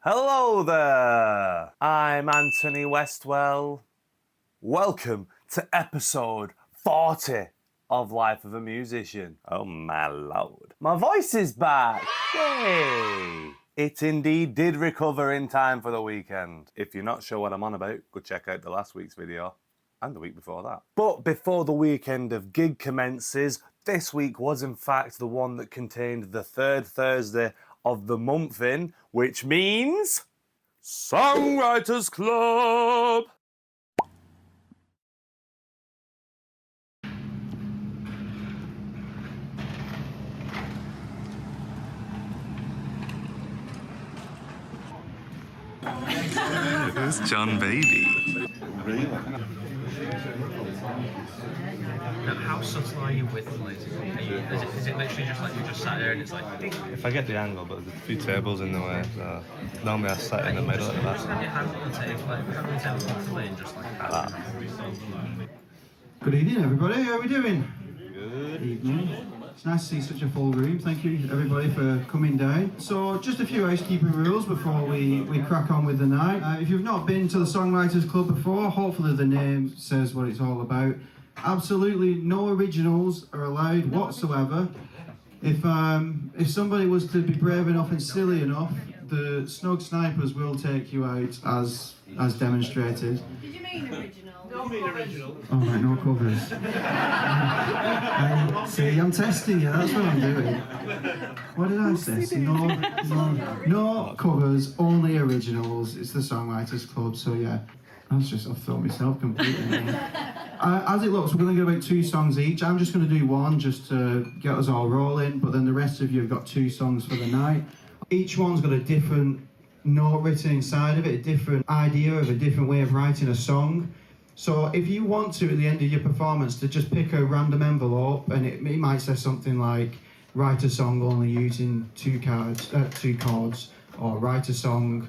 Hello there! I'm Antony Westwell. Welcome to episode 40 of Life of a Musician. Oh my lord. My voice is back! Yay! It indeed did recover in time for the weekend. If you're not sure what I'm on about, go check out the last week's video and the week before that. But before the weekend of gig commences, this week was in fact the one that contained the third Thursday of the month in, which means Songwriters Club! Who's John Baby? How subtle are you with lighting? Is it literally just like you just sat there and it's like ding? If I get the angle, but there's a few tables in the way, so normally I sit in the middle at the Just have back. your hand on the table, like have your table properly and just like that. Good evening, everybody. How are we doing? Good evening. It's nice to see such a full room. Thank you, everybody, for coming down. So, just a few housekeeping rules before we crack on with the night. If you've not been to the Songwriters Club before, hopefully the name says what it's all about. Absolutely no originals are allowed whatsoever. If somebody was to be brave enough and silly enough, the Snug Snipers will take you out as demonstrated. Did you mean original? No original. Oh right, no covers. See, I'm testing you, that's what I'm doing. What did I say? No covers, only originals. It's the Songwriters Club, so yeah. I've thrown myself completely. As it looks, we're going to get about 2 songs each. I'm just going to do one just to get us all rolling, but then the rest of you have got 2 songs for the night. Each one's got a different note written inside of it, a different idea of a different way of writing a song. So if you want to, at the end of your performance, to just pick a random envelope, and it might say something like, write a song only using 2 chords, or write a song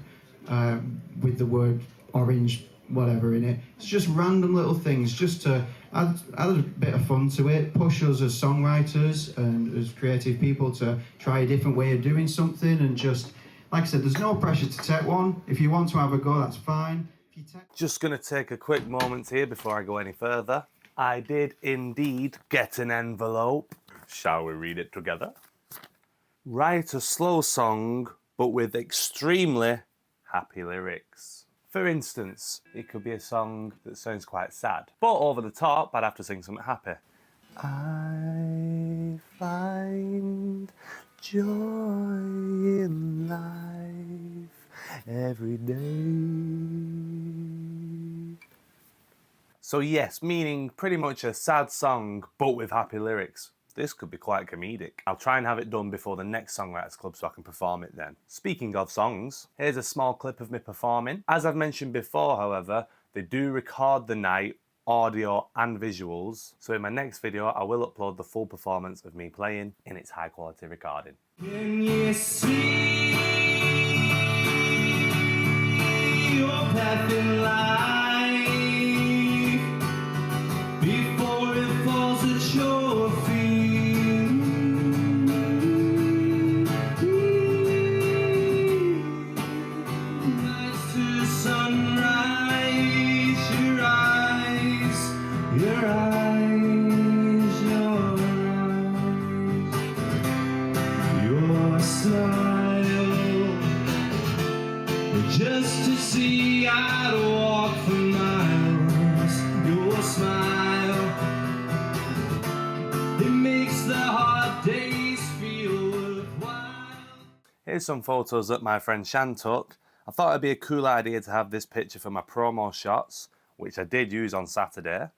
with the word orange, whatever in it. It's just random little things, just to add a bit of fun to it, push us as songwriters and as creative people to try a different way of doing something, and just, like I said, there's no pressure to take one. If you want to have a go, that's fine. Just gonna take a quick moment here before I go any further. I did indeed get an envelope. Shall we read it together? Write a slow song, but with extremely happy lyrics. For instance, it could be a song that sounds quite sad, but over the top, I'd have to sing something happy. I find joy in life every day. So yes, meaning pretty much a sad song, but with happy lyrics. This could be quite comedic. I'll try and have it done before the next Songwriters Club so I can perform it then. Speaking of songs, here's a small clip of me performing. As I've mentioned before, however, they do record the night, audio and visuals, so in my next video I will upload the full performance of me playing in its high quality recording. Can you see your path in life before it falls at your feet? Nights to sunrise, your eyes, your eyes, your smile, just to see I'd walk for miles. Your smile, it makes the hard days feel worthwhile. Here's some photos that my friend Shan took. I thought it'd be a cool idea to have this picture for my promo shots, which I did use on Saturday,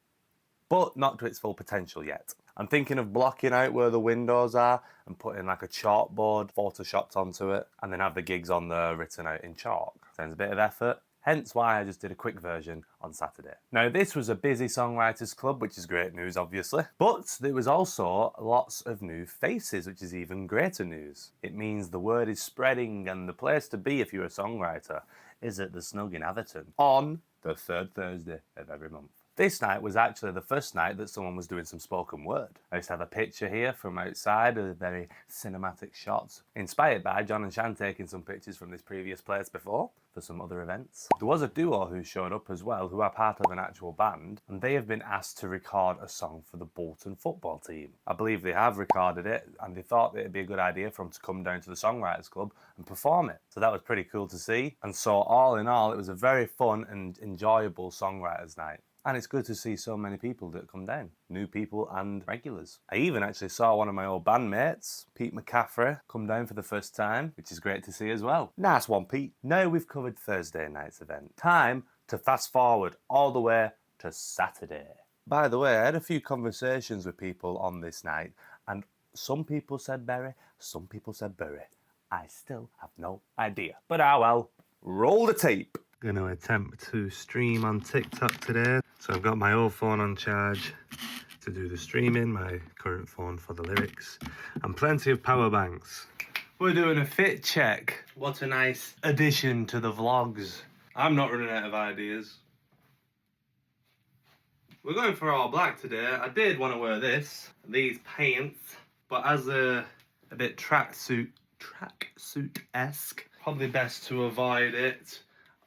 but not to its full potential yet. I'm thinking of blocking out where the windows are and putting like a chalkboard photoshopped onto it, and then have the gigs on there written out in chalk. Sounds a bit of effort, hence why I just did a quick version on Saturday. Now this was a busy Songwriters Club, which is great news obviously, but there was also lots of new faces, which is even greater news. It means the word is spreading, and the place to be if you're a songwriter is at the Snug in Atherton on the third Thursday of every month. This night was actually the first night that someone was doing some spoken word. I used to have a picture here from outside of very cinematic shots, inspired by John and Shan taking some pictures from this previous place before for some other events. There was a duo who showed up as well, who are part of an actual band, and they have been asked to record a song for the Bolton football team. I believe they have recorded it, and they thought it'd be a good idea for them to come down to the Songwriters Club and perform it. So that was pretty cool to see. And so all in all, it was a very fun and enjoyable songwriters night. And it's good to see so many people that come down, new people and regulars. I even actually saw one of my old bandmates, Pete McCaffrey, come down for the first time, which is great to see as well. Nice one, Pete. Now we've covered Thursday night's event. Time to fast forward all the way to Saturday. By the way, I had a few conversations with people on this night, and some people said Berry, some people said Bury. I still have no idea. But well, roll the tape. Going to attempt to stream on TikTok today. So I've got my old phone on charge to do the streaming, my current phone for the lyrics, and plenty of power banks. We're doing a fit check. What a nice addition to the vlogs. I'm not running out of ideas. We're going for all black today. I did want to wear these pants, but as a bit tracksuit-esque, probably best to avoid it.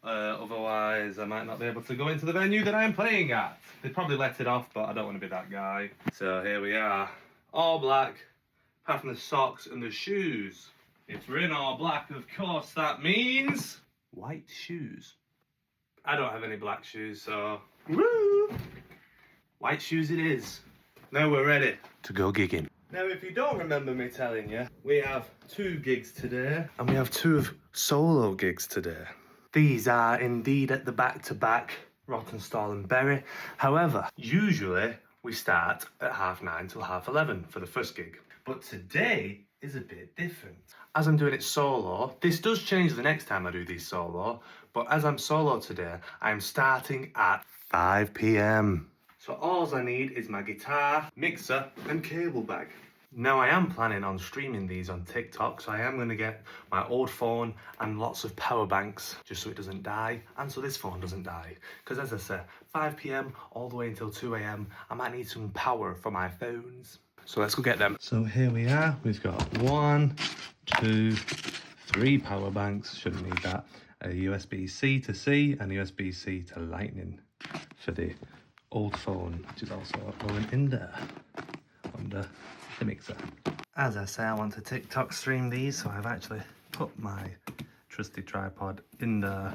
Otherwise, I might not be able to go into the venue that I'm playing at. They'd probably let it off, but I don't want to be that guy. So here we are. All black, apart from the socks and the shoes. If we're in all black, of course, that means white shoes. I don't have any black shoes, so woo! White shoes it is. Now we're ready to go gigging. Now, if you don't remember me telling you, we have 2 gigs today, and we have 2 solo gigs today. These are indeed at the back-to-back, Rottenstall and Berry. However, usually we start at 9:30 till 11:30 for the first gig. But today is a bit different. As I'm doing it solo, this does change the next time I do these solo, but as I'm solo today, I'm starting at 5 p.m. So all I need is my guitar, mixer, and cable bag. Now I am planning on streaming these on TikTok, so I am going to get my old phone and lots of power banks just so it doesn't die, and so this phone doesn't die. Because as I said, 5 p.m. all the way until 2 a.m. I might need some power for my phones. So let's go get them. So here we are. We've got 1, 2, 3 power banks. Shouldn't need that. A USB-C to C and USB-C to Lightning for the old phone, which is also going in there under the mixer. As I say, I want to TikTok stream these, so I've actually put my trusty tripod in there.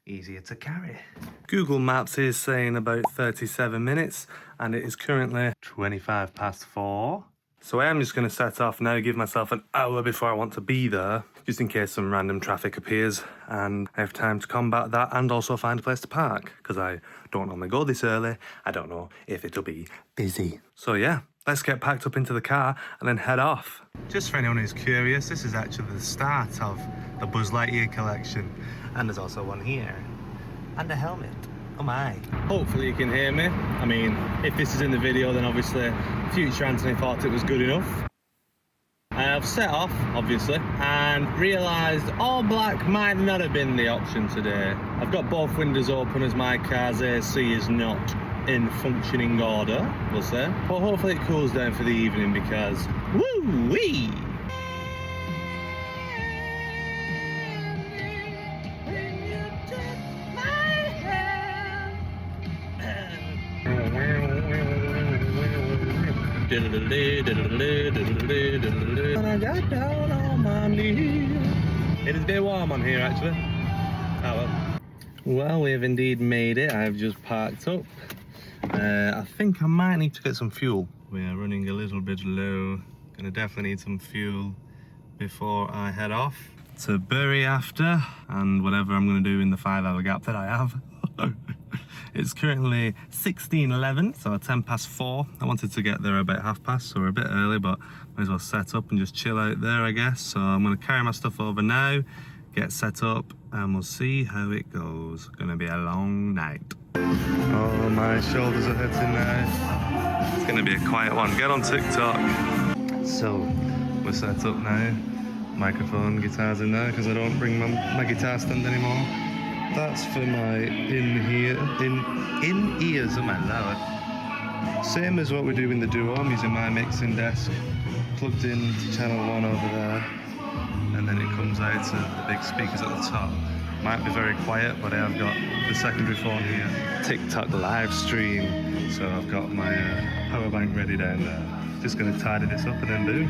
Easier to carry. Google Maps is saying about 37 minutes, and it is currently 4:25. So I am just going to set off now, give myself an hour before I want to be there, just in case some random traffic appears, and I have time to combat that and also find a place to park, because I don't normally go this early. I don't know if it'll be busy. So yeah, let's get packed up into the car and then head off. Just for anyone who's curious, this is actually the start of the Buzz Lightyear collection. And there's also one here. And a helmet. Oh my. Hopefully you can hear me. I mean, if this is in the video, then obviously future Antony thought it was good enough. I have set off, obviously, and realised all black might not have been the option today. I've got both windows open as my car's AC is not in functioning order, we'll say. But hopefully it cools down for the evening because woo-wee! I got down on my knees. It is a bit warm on here actually. Oh well. Well, we have indeed made it. I've just parked up. I think I might need to get some fuel. We are running a little bit low. Gonna definitely need some fuel before I head off to Bury after, and whatever I'm gonna do in the 5-hour gap that I have. It's currently 16:11, so 4:10. I wanted to get there about 5:30, so we're a bit early, but might as well set up and just chill out there, I guess. So I'm gonna carry my stuff over now, get set up, and we'll see how it goes. Gonna be a long night. Oh, my shoulders are hurting now. It's gonna be a quiet one. Get on TikTok. So we're set up now. Microphone, guitars in there, because I don't bring my guitar stand anymore. That's for my in-ears, oh my lord. Same as what we do in the duo. I'm using my mixing desk, plugged in to channel 1 over there, and then it comes out to the big speakers at the top. Might be very quiet, but I have got the secondary phone here. TikTok live stream, so I've got my power bank ready down there. Just going to tidy this up and then boom.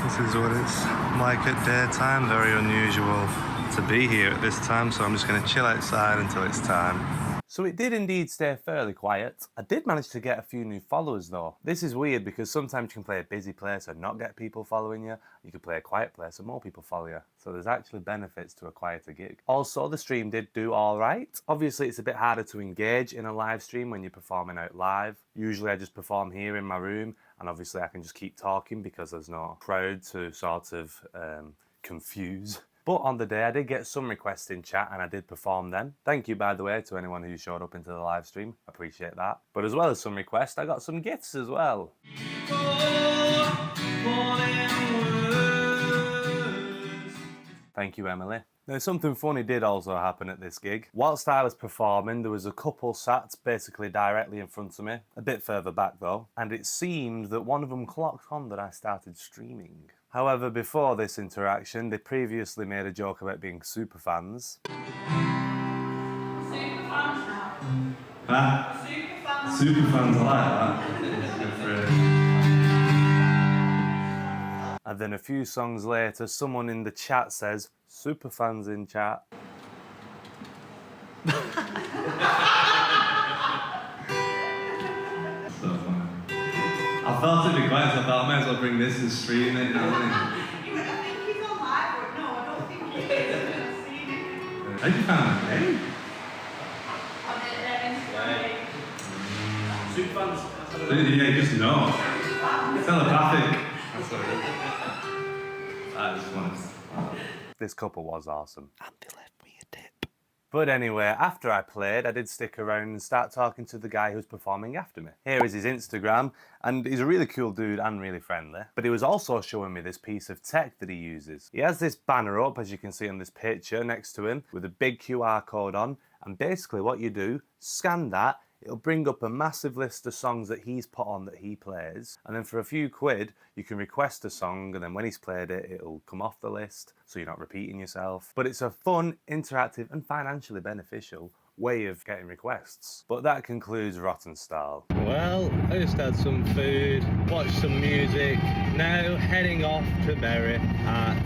This is what it's like at daytime. Very unusual to be here at this time, so I'm just going to chill outside until it's time. So it did indeed stay fairly quiet. I did manage to get a few new followers though. This is weird because sometimes you can play a busy place and not get people following you. You can play a quiet place and more people follow you. So there's actually benefits to a quieter gig. Also, the stream did do all right. Obviously, it's a bit harder to engage in a live stream when you're performing out live. Usually I just perform here in my room, and obviously I can just keep talking because there's no crowd to sort of confuse. But on the day I did get some requests in chat and I did perform them. Thank you, by the way, to anyone who showed up into the live stream. Appreciate that. But as well as some requests, I got some gifts as well. Thank you, Emily. Now, something funny did also happen at this gig. Whilst I was performing, there was a couple sat basically directly in front of me, a bit further back though, and it seemed that one of them clocked on that I started streaming. However, before this interaction, they previously made a joke about being super fans. Huh? Super fans, I like that. And then a few songs later, someone in the chat says, "Super fans in chat." I thought it'd be quiet, so I thought I might as well bring this and stream it, you know what I mean? I think he's on live, but no, I don't think he is. I've seen it. How did you find my name? On Instagram. Super fans. Yeah, you just know. Telepathic. That's what it is. I just wanted to... This couple was awesome. And they left me a tip. But anyway, after I played, I did stick around and start talking to the guy who's performing after me. Here is his Instagram, and he's a really cool dude and really friendly. But he was also showing me this piece of tech that he uses. He has this banner up, as you can see on this picture next to him, with a big QR code on, and basically what you do, scan that, it'll bring up a massive list of songs that he's put on that he plays, and then for a few quid you can request a song, and then when he's played it, it'll come off the list so you're not repeating yourself. But it's a fun, interactive and financially beneficial way of getting requests. But that concludes Rotten Style. Well, I just had some food, watched some music, now heading off to Bury at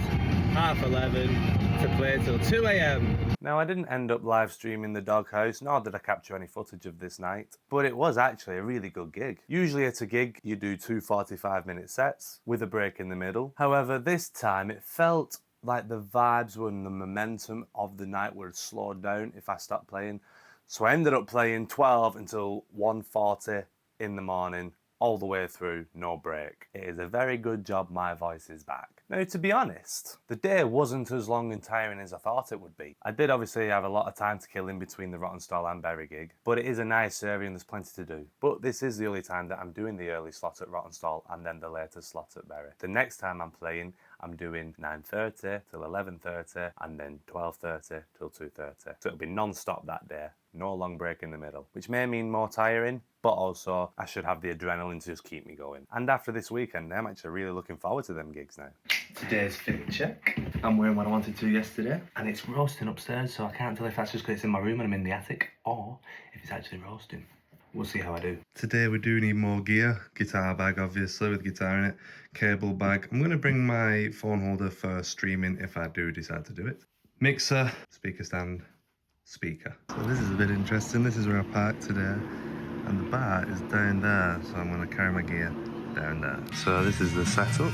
11:30 to play till 2 AM. Now, I didn't end up live streaming the doghouse, nor did I capture any footage of this night, but it was actually a really good gig. Usually at a gig, you do two 45-minute sets with a break in the middle. However, this time it felt like the vibes and the momentum of the night were slowed down if I stopped playing. So I ended up playing 12 until 1:40 in the morning, all the way through, no break. It is a very good job my voice is back. Now, to be honest, the day wasn't as long and tiring as I thought it would be. I did obviously have a lot of time to kill in between the Rotten Stall and Bury gig, but it is a nice area and there's plenty to do. But this is the only time that I'm doing the early slot at Rotten Stall and then the later slot at Bury. The next time I'm playing, I'm doing 9:30 till 11:30 and then 12:30 till 2:30. So it'll be non-stop that day, no long break in the middle, which may mean more tiring, but also I should have the adrenaline to just keep me going. And after this weekend, I'm actually really looking forward to them gigs now. Today's fit check. I'm wearing what I wanted to yesterday, and it's roasting upstairs, so I can't tell if that's just because it's in my room and I'm in the attic, or if it's actually roasting. We'll see how I do. Today we do need more gear. Guitar bag, obviously, with guitar in it. Cable bag. I'm going to bring my phone holder for streaming if I do decide to do it. Mixer, speaker stand, speaker. So this is a bit interesting. This is where I parked today. And the bar is down there, so I'm going to carry my gear down there. So this is the setup.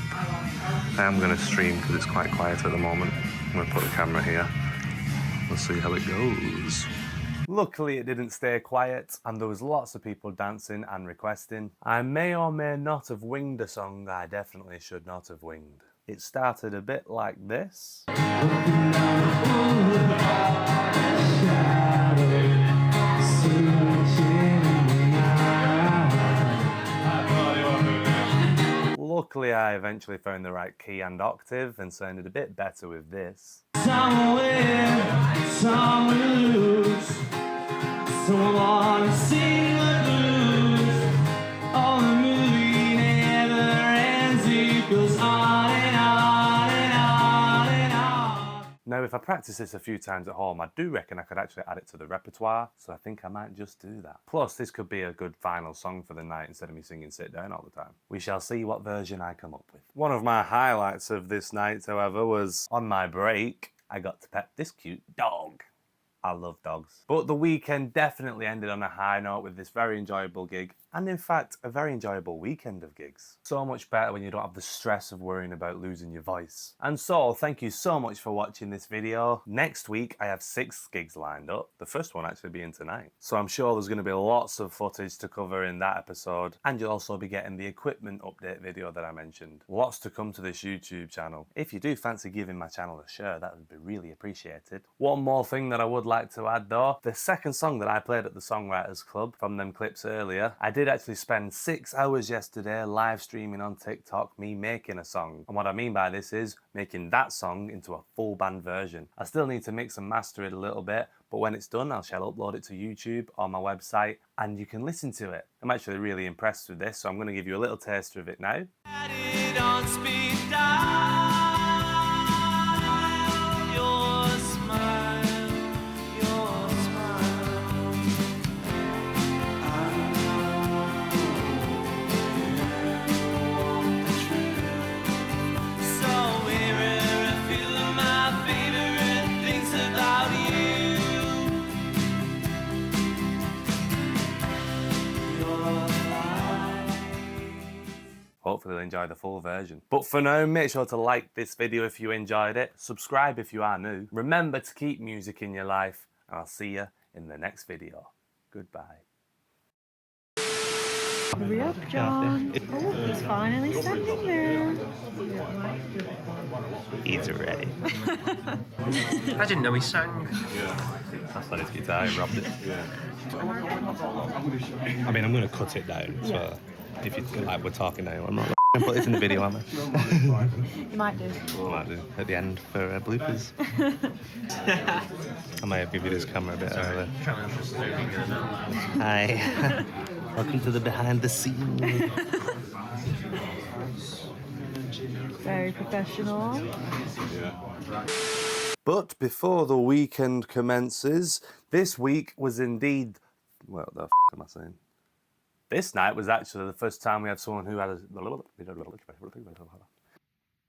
I am going to stream because it's quite quiet at the moment. I'm going to put the camera here. We'll see how it goes. Luckily it didn't stay quiet and there was lots of people dancing and requesting. I may or may not have winged a song I definitely should not have winged. It started a bit like this. Luckily I eventually found the right key and octave and sounded a bit better with this. Some will win, some will lose. if I practice this a few times at home, I do reckon I could actually add it to the repertoire, so I think I might just do that. Plus, this could be a good final song for the night instead of me singing Sit Down all the time. We shall see what version I come up with. One of my highlights of this night, however, was on my break, I got to pet this cute dog. I love dogs. But the weekend definitely ended on a high note with this very enjoyable gig, and in fact, a very enjoyable weekend of gigs. So much better when you don't have the stress of worrying about losing your voice. And so, thank you so much for watching this video. Next week, I have 6 gigs lined up, the first one actually being tonight. So I'm sure there's going to be lots of footage to cover in that episode, and you'll also be getting the equipment update video that I mentioned. Lots to come to this YouTube channel. If you do fancy giving my channel a share, that would be really appreciated. One more thing that I would like to add though, the second song that I played at the Songwriters Club from them clips earlier, I did actually spend 6 hours yesterday live streaming on TikTok me making a song. And what I mean by this is making that song into a full band version. I still need to mix and master it a little bit, but when it's done I shall upload it to YouTube on my website and you can listen to it. I'm actually really impressed with this, so I'm going to give you a little taster of it now. Hopefully you'll enjoy the full version. But for now, make sure to like this video if you enjoyed it, subscribe if you are new, remember to keep music in your life, and I'll see you in the next video. Goodbye. Hurry up, John. Oh, he's finally standing there. He's ready. I didn't know he sang. That's not his guitar, he robbed it. I mean, I'm going to cut it down, so if you feel like we're talking now, I'm not going to put this in the video, am I? You might do. I might do, at the end for bloopers. I might give you this camera a bit earlier. Hi. Welcome to the behind the scenes. Very professional. But before the weekend commences, this week was indeed... What the f*** am I saying? This night was actually the first time we had someone who had a...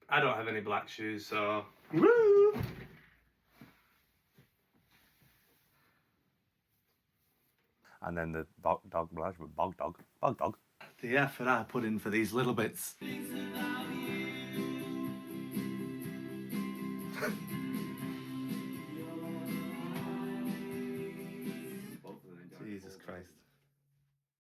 I don't have any black shoes, so... Woo! And then the bog dog. The effort I put in for these little bits. Jesus Christ.